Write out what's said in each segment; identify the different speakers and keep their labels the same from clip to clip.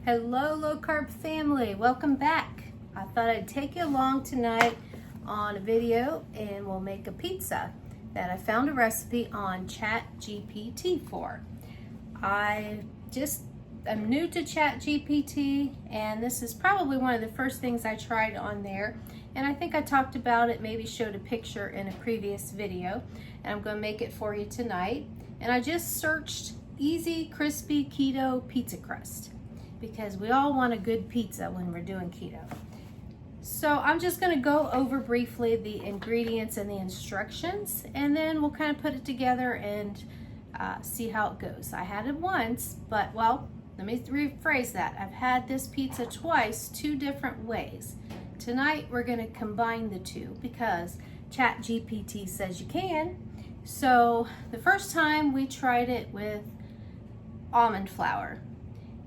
Speaker 1: Hello, low carb family. Welcome back. I thought I'd take you along tonight on a video and we'll make a pizza that I found a recipe on ChatGPT for. I'm new to ChatGPT, and this is probably one of the first things I tried on there. And I think I talked about it, maybe showed a picture in a previous video, and I'm going to make it for you tonight. And I just searched easy crispy keto pizza crust, because we all want a good pizza when we're doing keto. So I'm just going to go over briefly the ingredients and the instructions, and then we'll kind of put it together and see how it goes. I had it once, but well, let me rephrase that. I've had this pizza twice, two different ways. Tonight we're going to combine the two because ChatGPT says you can. So the first time we tried it with almond flour,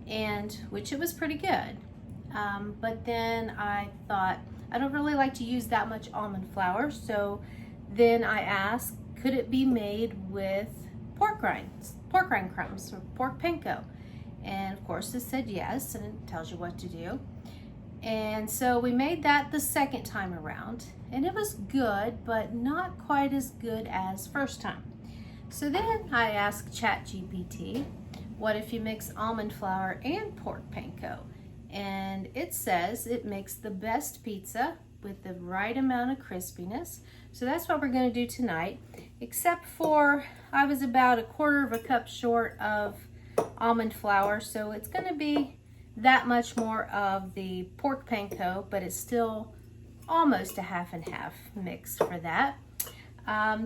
Speaker 1: and which it was pretty good. But then I thought, I don't really like to use that much almond flour, so then I asked, could it be made with pork rind crumbs, or pork panko? And of course it said yes, and it tells you what to do. And so we made that the second time around, and it was good, but not quite as good as first time. So then I asked ChatGPT, what if you mix almond flour and pork panko? And it says it makes the best pizza with the right amount of crispiness. So that's what we're going to do tonight, except for I was about 1/4 cup short of almond flour, so it's going to be that much more of the pork panko, but it's still almost a half and half mix for that.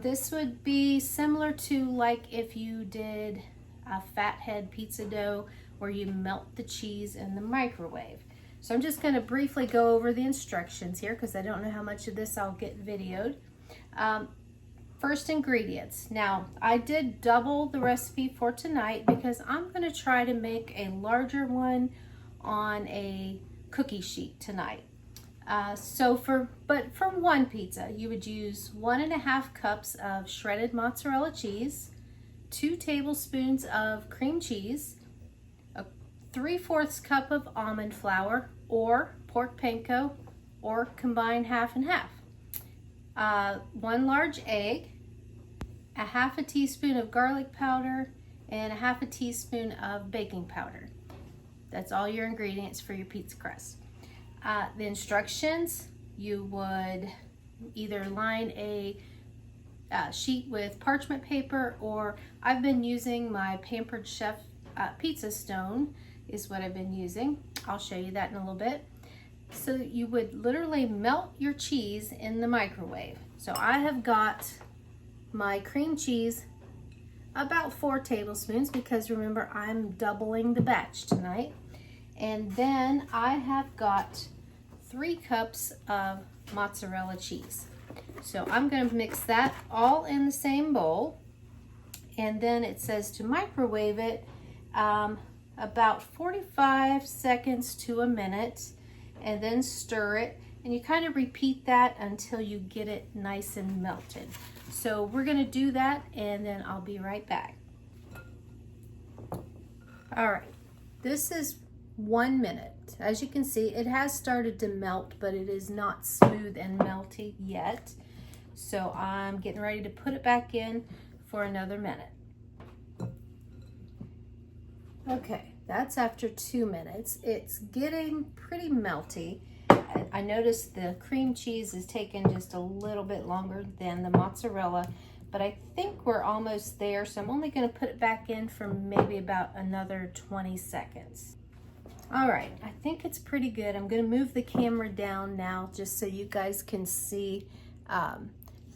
Speaker 1: This would be similar to like if you did a fathead pizza dough where you melt the cheese in the microwave. So I'm just going to briefly go over the instructions here because I don't know how much of this I'll get videoed. First, ingredients. Now, I did double the recipe for tonight because I'm going to try to make a larger one on a cookie sheet tonight. For one pizza, you would use 1.5 cups of shredded mozzarella cheese, 2 tablespoons of cream cheese, a 3/4 cup of almond flour or pork panko, or combine half and half, 1 large egg, a 1/2 teaspoon of garlic powder, and a 1/2 teaspoon of baking powder. That's all your ingredients for your pizza crust. The instructions, you would either line a sheet with parchment paper, or I've been using my Pampered Chef pizza stone is what I've been using. I'll show you that in a little bit. So you would literally melt your cheese in the microwave. So I have got my cream cheese about 4 tablespoons because remember I'm doubling the batch tonight. And then I have got 3 cups of mozzarella cheese. So I'm going to mix that all in the same bowl, and then it says to microwave it about 45 seconds to a minute, and then stir it, and you kind of repeat that until you get it nice and melted. So we're going to do that, and then I'll be right back. All right, this is 1 minute. As you can see, it has started to melt, but it is not smooth and melty yet. So I'm getting ready to put it back in for another minute. Okay, that's after 2 minutes. It's getting pretty melty. I noticed the cream cheese is taking just a little bit longer than the mozzarella, but I think we're almost there. So I'm only going to put it back in for maybe about another 20 seconds. All right, I think it's pretty good. I'm going to move the camera down now just so you guys can see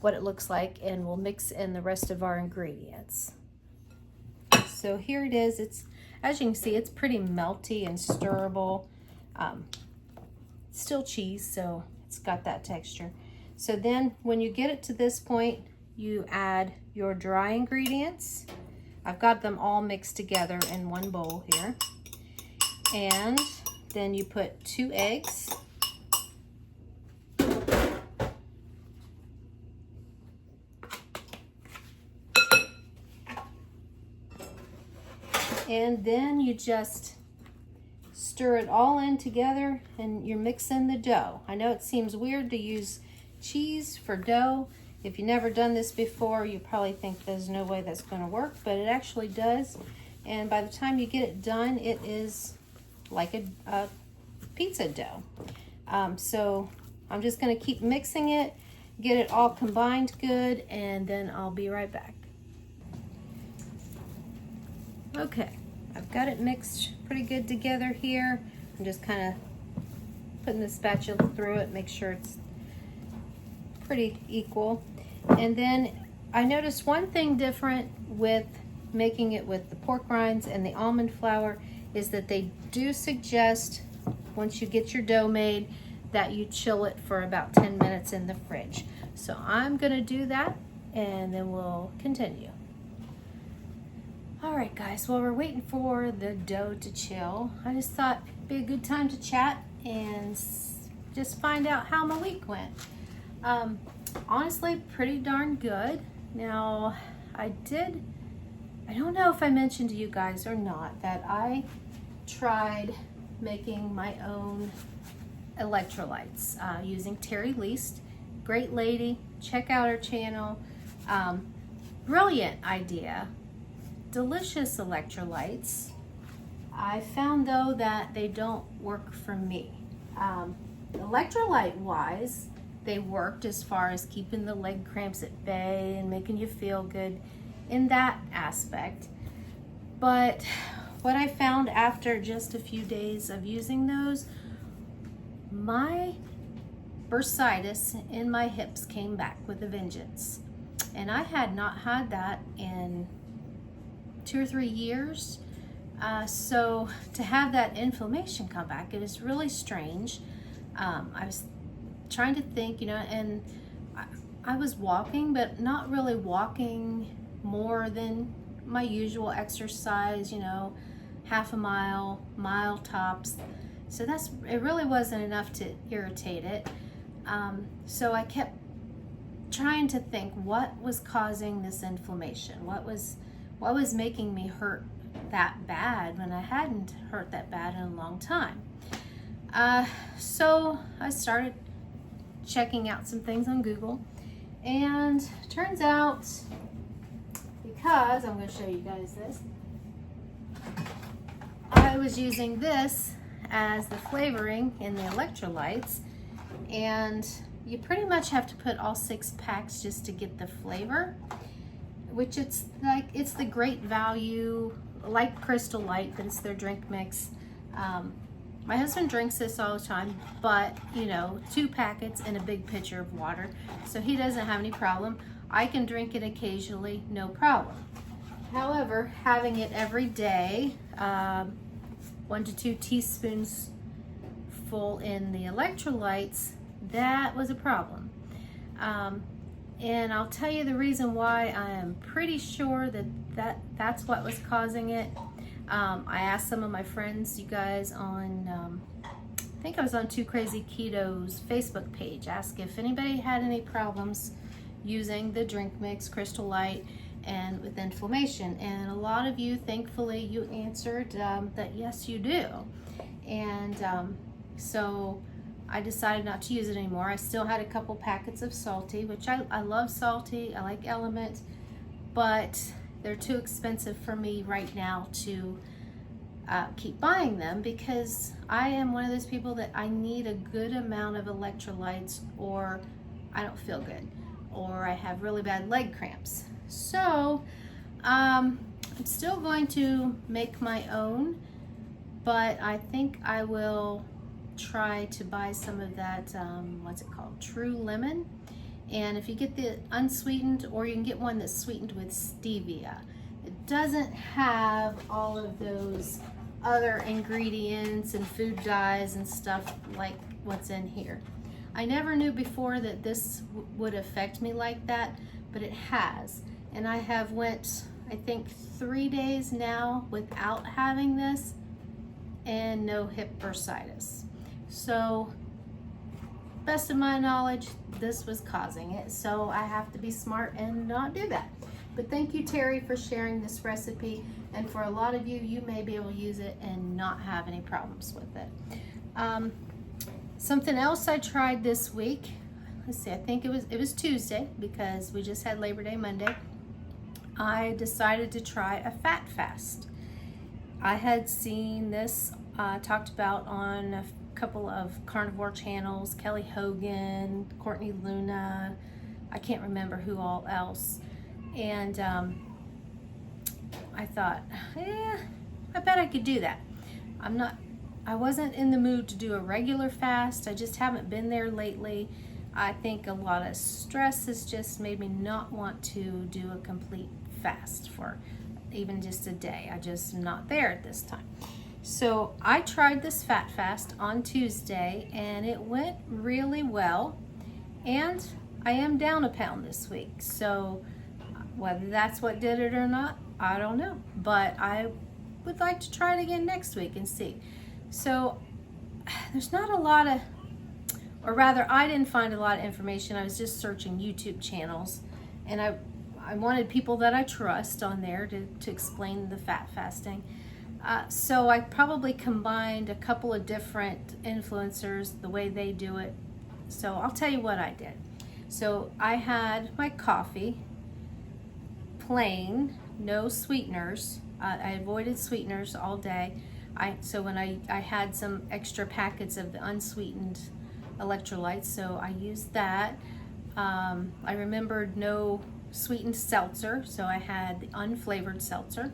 Speaker 1: what it looks like, and we'll mix in the rest of our ingredients. So here it is. It's, as you can see, it's pretty melty and stirrable. Still cheese, so it's got that texture. So then when you get it to this point, you add your dry ingredients. I've got them all mixed together in one bowl here. And then you put 2 eggs. And then you just stir it all in together, and you're mixing the dough. I know it seems weird to use cheese for dough. If you've never done this before, you probably think there's no way that's going to work, but it actually does. And by the time you get it done, it is like a pizza dough. So I'm just going to keep mixing it, get it all combined good, and then I'll be right back. Okay, I've got it mixed pretty good together here. I'm just kind of putting the spatula through it, make sure it's pretty equal. And then I noticed one thing different with making it with the pork rinds and the almond flour is that they do suggest, once you get your dough made, that you chill it for about 10 minutes in the fridge. So I'm gonna do that, and then we'll continue. All right, guys, while we're waiting for the dough to chill, I just thought it'd be a good time to chat and just find out how my week went. Honestly, pretty darn good. Now, I don't know if I mentioned to you guys or not that I tried making my own electrolytes using Terry Least. Great lady, check out her channel. Brilliant idea. Delicious electrolytes. I found though that they don't work for me. Electrolyte wise, they worked as far as keeping the leg cramps at bay and making you feel good in that aspect. But what I found after just a few days of using those, my bursitis in my hips came back with a vengeance. And I had not had that in 2 or 3 years. So to have that inflammation come back, it is really strange. I was trying to think, and I was walking, but not really walking more than my usual exercise, half a mile tops. So it really wasn't enough to irritate it. So I kept trying to think what was causing this inflammation. What was making me hurt that bad when I hadn't hurt that bad in a long time. So I started checking out some things on Google, and turns out, because I'm going to show you guys this, I was using this as the flavoring in the electrolytes, and you pretty much have to put all 6 packs just to get the flavor, which it's the great value, like Crystal Light, but it's their drink mix. My husband drinks this all the time, but 2 packets and a big pitcher of water, so he doesn't have any problem. I can drink it occasionally, no problem. However, having it every day, 1 to 2 teaspoons full in the electrolytes, that was a problem. And I'll tell you the reason why. I am pretty sure that's what was causing it. I asked some of my friends, you guys, on, I think I was on Too Crazy Keto's Facebook page, asked if anybody had any problems using the drink mix, Crystal Light, and with inflammation. And a lot of you, thankfully, you answered that yes, you do. And so I decided not to use it anymore. I still had a couple packets of Salty, which I love Salty, I like Element, but they're too expensive for me right now to keep buying them, because I am one of those people that I need a good amount of electrolytes or I don't feel good, or I have really bad leg cramps. So I'm still going to make my own, but I think I will try to buy some of that, what's it called, True Lemon. And if you get the unsweetened, or you can get one that's sweetened with stevia, it doesn't have all of those other ingredients and food dyes and stuff like what's in here. I never knew before that this would affect me like that, but it has. And I have went, I think, 3 days now without having this, and no hip bursitis. So, best of my knowledge, this was causing it. So I have to be smart and not do that. But thank you, Terry, for sharing this recipe. And for a lot of you, you may be able to use it and not have any problems with it. Something else I tried this week, let's see, I think it was Tuesday because we just had Labor Day Monday. I decided to try a fat fast. I had seen this talked about on a couple of carnivore channels, Kelly Hogan, Courtney Luna, I can't remember who all else. And I thought, I bet I could do that. I wasn't in the mood to do a regular fast. I just haven't been there lately. I think a lot of stress has just made me not want to do a complete fast for even just a day. I just am not there at this time. So I tried this fat fast on Tuesday and it went really well. And I am down a pound this week. So whether that's what did it or not, I don't know. But I would like to try it again next week and see. So there's not a lot of, or rather I didn't find a lot of information. I was just searching YouTube channels and I wanted people that I trust on there to explain the fat fasting. So I probably combined a couple of different influencers, the way they do it. So I'll tell you what I did. So I had my coffee, plain, no sweeteners. I avoided sweeteners all day. So when I had some extra packets of the unsweetened electrolytes, so I used that. I remembered no sweetened seltzer, so I had the unflavored seltzer.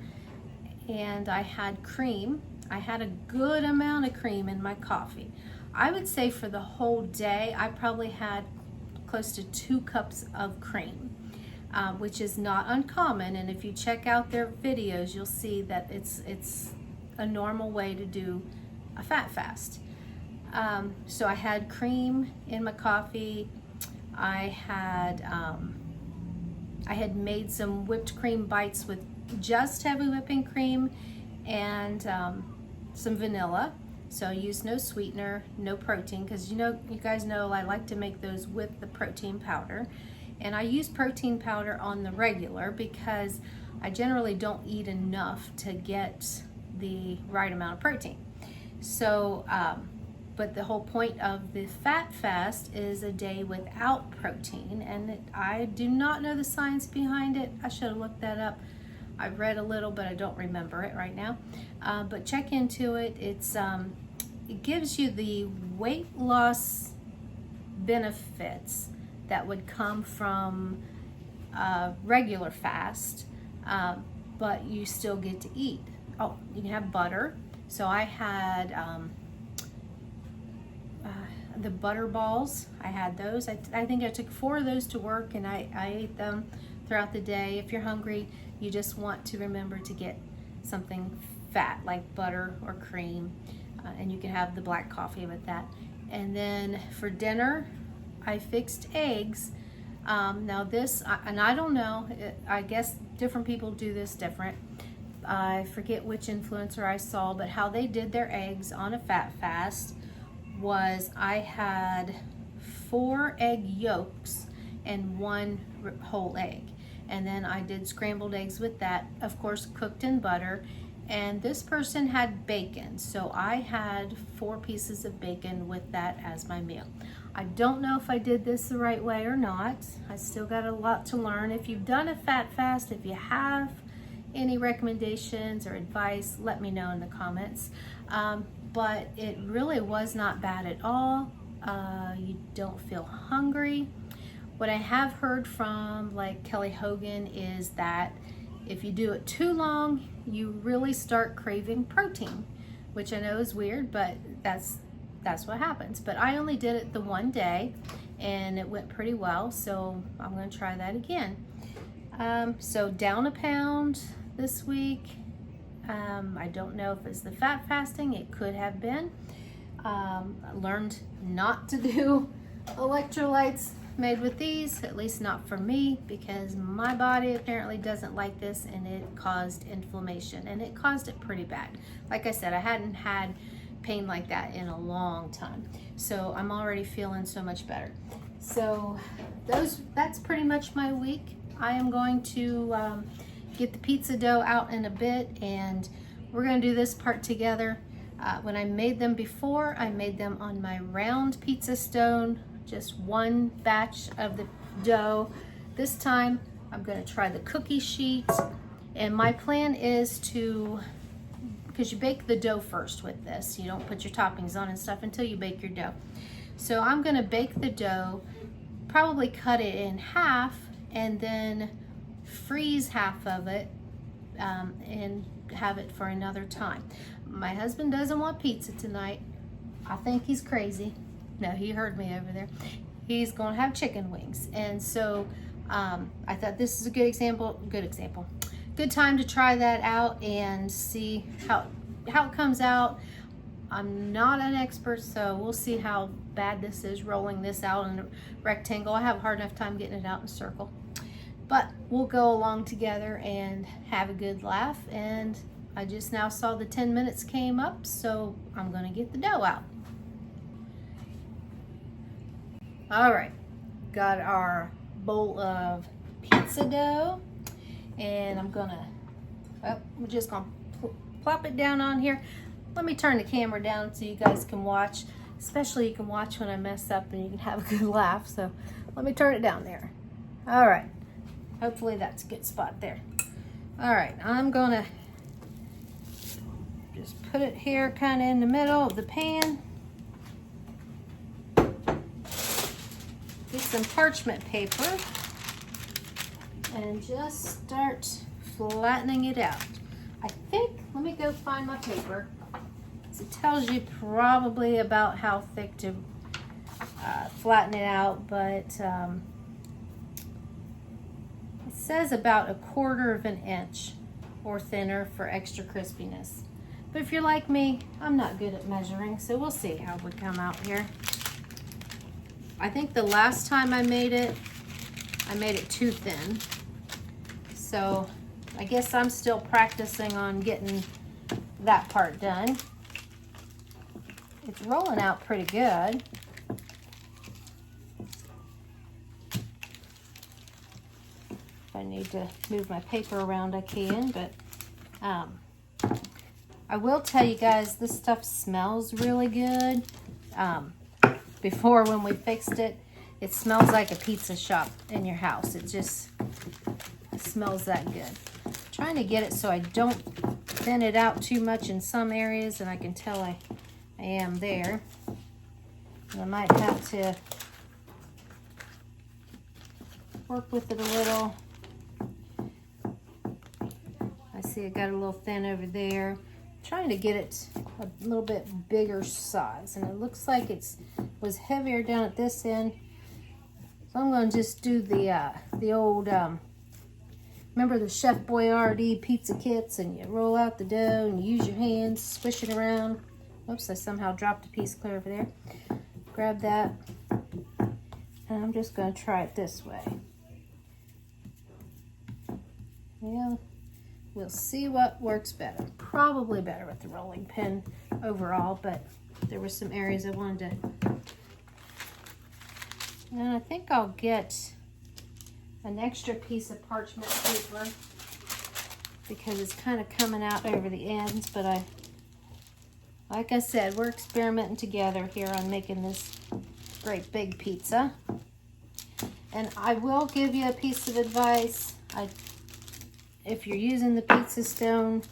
Speaker 1: And I had cream. I had a good amount of cream in my coffee. I would say for the whole day, I probably had close to 2 cups of cream, which is not uncommon. And if you check out their videos, you'll see that it's a normal way to do a fat fast. So I had cream in my coffee. I had made some whipped cream bites with just heavy whipping cream and some vanilla. So I used no sweetener, no protein, because you guys know I like to make those with the protein powder. And I use protein powder on the regular because I generally don't eat enough to get the right amount of protein. So, but the whole point of the fat fast is a day without protein, and I do not know the science behind it. I should have looked that up. I've read a little, but I don't remember it right now. But check into it. It gives you the weight loss benefits that would come from regular fast, but you still get to eat. Oh, you can have butter. So I had the butter balls. I had those. I think I took 4 of those to work, and I ate them throughout the day. If you're hungry, you just want to remember to get something fat like butter or cream, and you can have the black coffee with that. And then for dinner, I fixed eggs. Now this, and I don't know, I guess different people do this different. I forget which influencer I saw, but how they did their eggs on a fat fast was I had 4 egg yolks and 1 whole egg. And then I did scrambled eggs with that, of course, cooked in butter. And this person had bacon, so I had 4 pieces of bacon with that as my meal. I don't know if I did this the right way or not. I still got a lot to learn. If you've done a fat fast, if you have any recommendations or advice, let me know in the comments. But it really was not bad at all. You don't feel hungry. What I have heard from like Kelly Hogan is that if you do it too long, you really start craving protein, which I know is weird, but that's what happens. But I only did it the one day and it went pretty well, so I'm going to try that again. So down a pound this week. I don't know if it's the fat fasting. It could have been. I learned not to do electrolytes made with these, at least not for me, because my body apparently doesn't like this, and it caused inflammation, and it caused it pretty bad. Like I said, I hadn't had pain like that in a long time, so I'm already feeling so much better. So that's pretty much my week. I am going to get the pizza dough out in a bit, and we're going to do this part together. When I made them before, I made them on my round pizza stone, just one batch of the dough. This time I'm going to try the cookie sheet, and my plan is to, because you bake the dough first with this, you don't put your toppings on and stuff until you bake your dough. So I'm going to bake the dough, probably cut it in half, and then freeze half of it and have it for another time. My husband doesn't want pizza tonight. I think he's crazy. No, he heard me over there. He's going to have chicken wings. And so I thought this is a good time to try that out and see how it comes out. I'm not an expert, so we'll see how bad this is rolling this out in a rectangle. I have a hard enough time getting it out in a circle. But we'll go along together and have a good laugh. And I just now saw the 10 minutes came up, so I'm gonna get the dough out. All right, got our bowl of pizza dough, and we're just gonna plop it down on here. Let me turn the camera down so you guys can watch. Especially you can watch when I mess up and you can have a good laugh. So let me turn it down there. All right. Hopefully that's a good spot there. All right, I'm gonna just put it here kind of in the middle of the pan. Get some parchment paper and just start flattening it out. I think, let me go find my paper. It tells you probably about how thick to flatten it out, but it says about 1/4 of an inch or thinner for extra crispiness. But if you're like me, I'm not good at measuring, so we'll see how we come out here. I think the last time I made it too thin. So I guess I'm still practicing on getting that part done. It's rolling out pretty good. If I need to move my paper around, I can, but I will tell you guys, this stuff smells really good. Before, when we fixed it, it smells like a pizza shop in your house. It smells that good. I'm trying to get it so I don't thin it out too much in some areas, and I can tell I am there. And I might have to work with it a little. I see it got a little thin over there. I'm trying to get it a little bit bigger size, and it looks like it was heavier down at this end. So I'm going to just do the old, remember the Chef Boyardee pizza kits, and you roll out the dough and you use your hands, swish it around. Oops, I somehow dropped a piece clear over there. Grab that, and I'm just going to try it this way. Yeah, we'll see what works better. Probably better with the rolling pin overall, but there were some areas I wanted to. And I think I'll get an extra piece of parchment paper because it's kind of coming out over the ends, but like I said, we're experimenting together here on making this great big pizza. And I will give you a piece of advice. If you're using the pizza stone,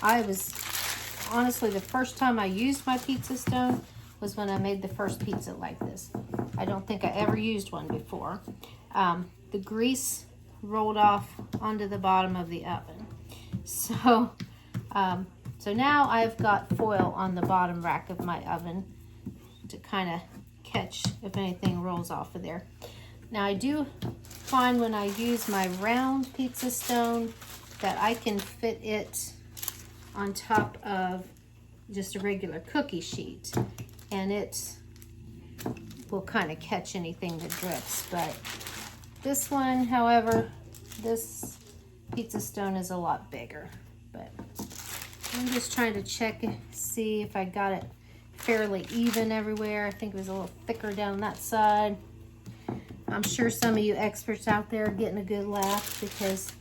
Speaker 1: honestly, the first time I used my pizza stone was when I made the first pizza like this. I don't think I ever used one before. The grease rolled off onto the bottom of the oven. So now I've got foil on the bottom rack of my oven to kind of catch if anything rolls off of there. Now I do find when I use my round pizza stone that I can fit it on top of just a regular cookie sheet, and it will kind of catch anything that drips. But this one, however, this pizza stone is a lot bigger. But I'm just trying to check, see if I got it fairly even everywhere. I think it was a little thicker down that side. I'm sure some of you experts out there are getting a good laugh because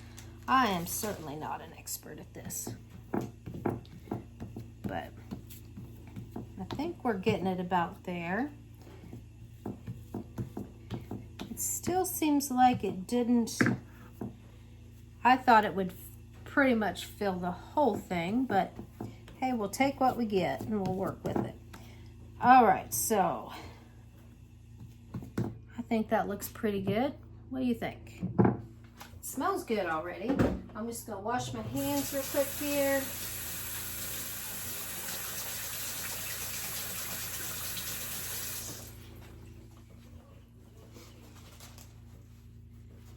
Speaker 1: I am certainly not an expert at this. But I think we're getting it about there. It still seems like it didn't. I thought it would pretty much fill the whole thing, but hey, we'll take what we get and we'll work with it. All right, so I think that looks pretty good. What do you think? It smells good already. I'm just gonna wash my hands real quick here.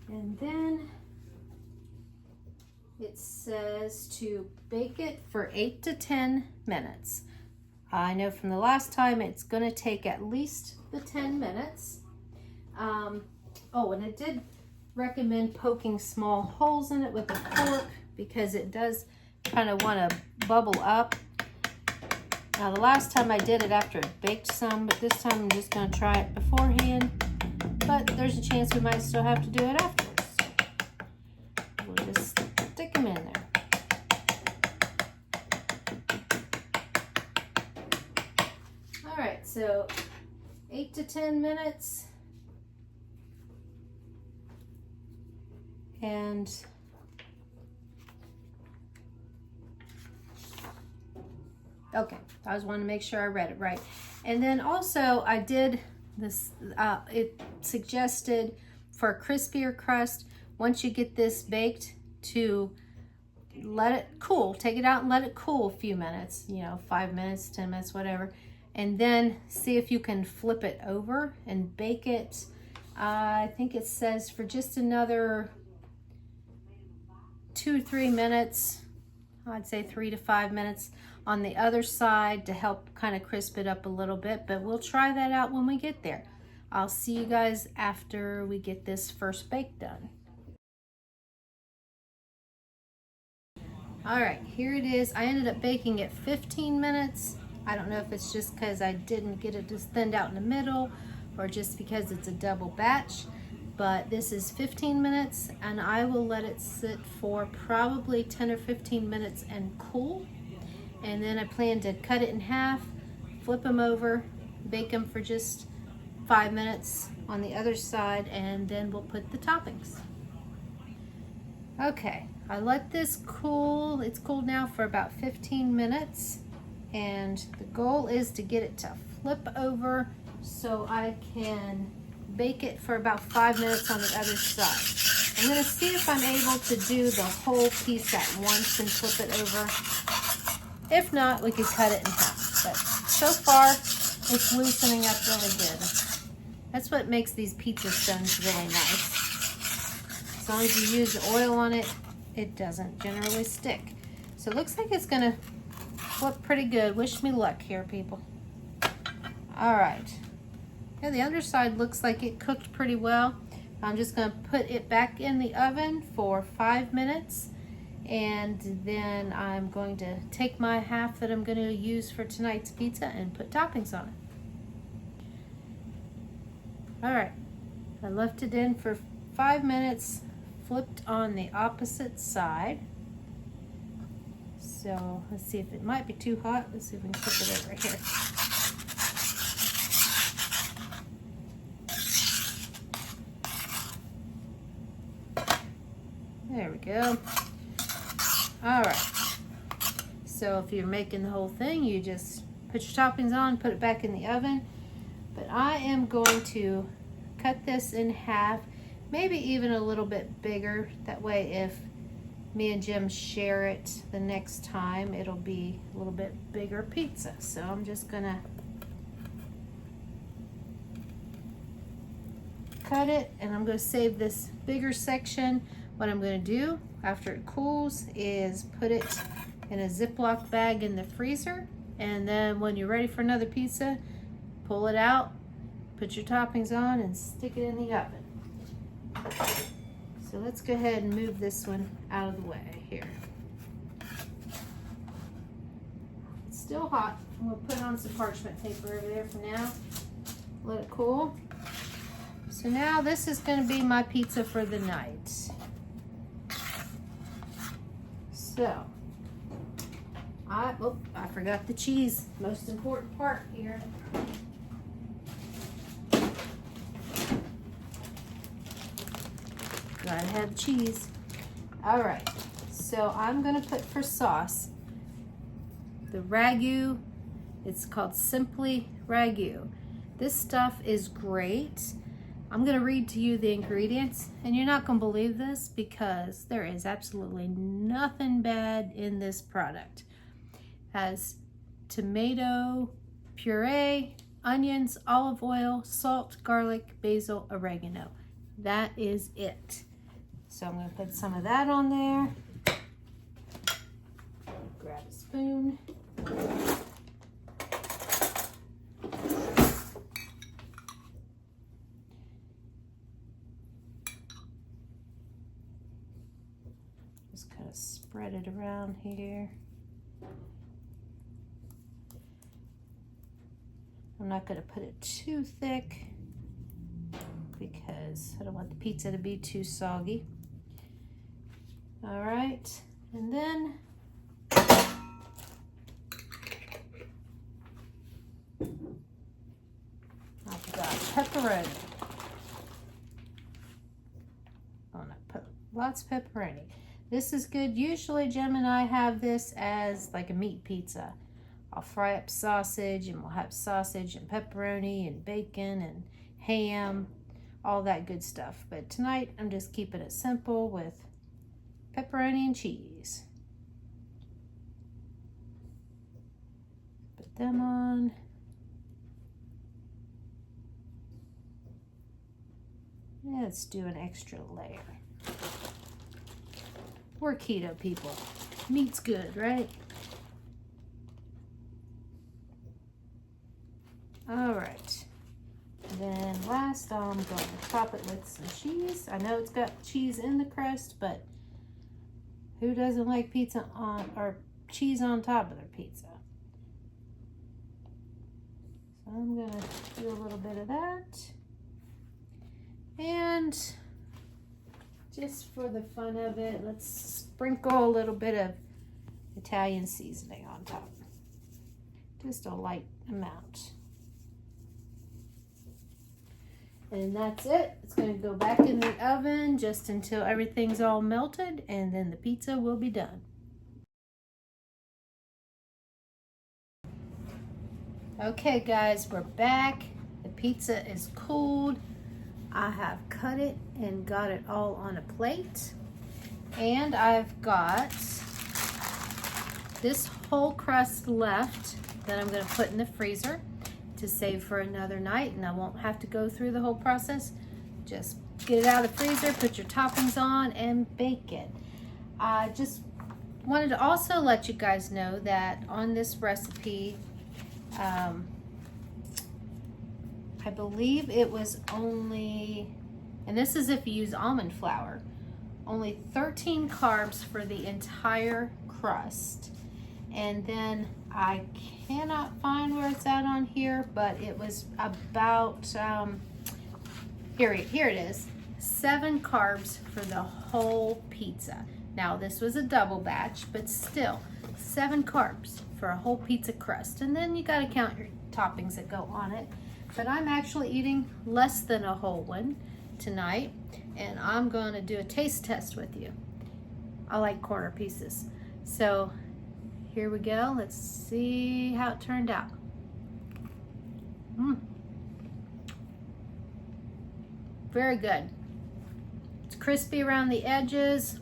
Speaker 1: And then it says to bake it for 8 to 10 minutes. I know from the last time it's going to take at least the 10 minutes. Oh, and it did recommend poking small holes in it with a fork because it does kind of want to bubble up. Now, the last time I did it after it baked some, but this time I'm just going to try it beforehand. But there's a chance we might still have to do it afterwards. So we'll just stick them in there. All right, so 8 to 10 minutes. And okay, I just wanted to make sure I read it right. And then also I did this, it suggested for a crispier crust, once you get this baked, to let it cool. Take it out and let it cool a few minutes, 5 minutes, 10 minutes, whatever. And then see if you can flip it over and bake it. I think it says for just another 2 to 3 minutes. I'd say 3 to 5 minutes on the other side to help kind of crisp it up a little bit, but we'll try that out when we get there. I'll see you guys after we get this first bake done. All right, here it is. I ended up baking it 15 minutes. I don't know if it's just because I didn't get it just thinned out in the middle or just because it's a double batch, but this is 15 minutes and I will let it sit for probably 10 or 15 minutes and cool. And then I plan to cut it in half, flip them over, bake them for just 5 minutes on the other side, and then we'll put the toppings. Okay, I let this cool. It's cooled now for about 15 minutes. And the goal is to get it to flip over so I can bake it for about 5 minutes on the other side. I'm gonna see if I'm able to do the whole piece at once and flip it over. If not, we could cut it in half. But so far, it's loosening up really good. That's what makes these pizza stones really nice. As long as you use the oil on it, it doesn't generally stick. So it looks like it's gonna flip pretty good. Wish me luck here, people. All right. Yeah, the underside looks like it cooked pretty well. I'm just gonna put it back in the oven for 5 minutes. And then I'm going to take my half that I'm gonna use for tonight's pizza and put toppings on it. All right, I left it in for 5 minutes, flipped on the opposite side. So let's see if it might be too hot. Let's see if we can flip it over here. There we go. All right. So if you're making the whole thing, you just put your toppings on, put it back in the oven. But I am going to cut this in half, maybe even a little bit bigger. That way if me and Jim share it the next time, it'll be a little bit bigger pizza. So I'm just gonna cut it and I'm gonna save this bigger section. What I'm gonna do after it cools is put it in a Ziploc bag in the freezer, and then when you're ready for another pizza, pull it out, put your toppings on, and stick it in the oven. So let's go ahead and move this one out of the way here. It's still hot. We'll put on some parchment paper over there for now. Let it cool. So now this is going to be my pizza for the night. So, I forgot the cheese. Most important part here. Gotta have cheese. All right, so I'm gonna put for sauce the ragu. It's called Simply Ragu. This stuff is great. I'm gonna read to you the ingredients, and you're not gonna believe this because there is absolutely nothing bad in this product. It has tomato puree, onions, olive oil, salt, garlic, basil, oregano. That is it. So I'm gonna put some of that on there. Grab a spoon. Just kind of spread it around here. I'm not going to put it too thick because I don't want the pizza to be too soggy. All right, and then I've got pepperoni. I'm gonna put lots of pepperoni. This is good. Usually Jim and I have this as like a meat pizza. I'll fry up sausage and we'll have sausage and pepperoni and bacon and ham, all that good stuff. But tonight I'm just keeping it simple with pepperoni and cheese. Put them on. Let's do an extra layer. We're keto people. Meat's good, right? All right. Then last, I'm going to top it with some cheese. I know it's got cheese in the crust, but who doesn't like pizza on or cheese on top of their pizza? So I'm gonna do a little bit of that. And just for the fun of it, let's sprinkle a little bit of Italian seasoning on top. Just a light amount. And that's it. It's going to go back in the oven just until everything's all melted, and then the pizza will be done. Okay guys, we're back. The pizza is cooled. I have cut it and got it all on a plate. And I've got this whole crust left that I'm going to put in the freezer to save for another night, and I won't have to go through the whole process. Just get it out of the freezer, put your toppings on, and bake it. I just wanted to also let you guys know that on this recipe, I believe it was only, and this is if you use almond flour, only 13 carbs for the entire crust. And then I cannot find where it's at on here, but it was about, here it is, 7 carbs for the whole pizza. Now this was a double batch, but still 7 carbs for a whole pizza crust. And then you gotta count your toppings that go on it. But I'm actually eating less than a whole one tonight, and I'm gonna do a taste test with you. I like quarter pieces. So here we go. Let's see how it turned out. Very good. It's crispy around the edges,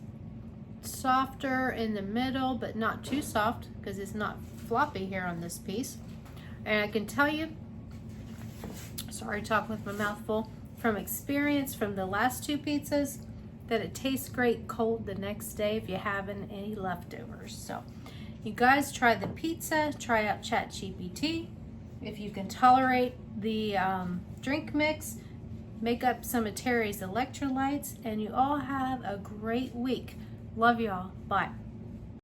Speaker 1: softer in the middle, but not too soft because it's not floppy here on this piece. And I can tell you, sorry, talking with my mouth full, from experience from the last 2 pizzas, that it tastes great cold the next day if you haven't any leftovers. So you guys try the pizza, try out ChatGPT. If you can tolerate the drink mix, make up some of Terry's electrolytes, and you all have a great week. Love y'all. Bye.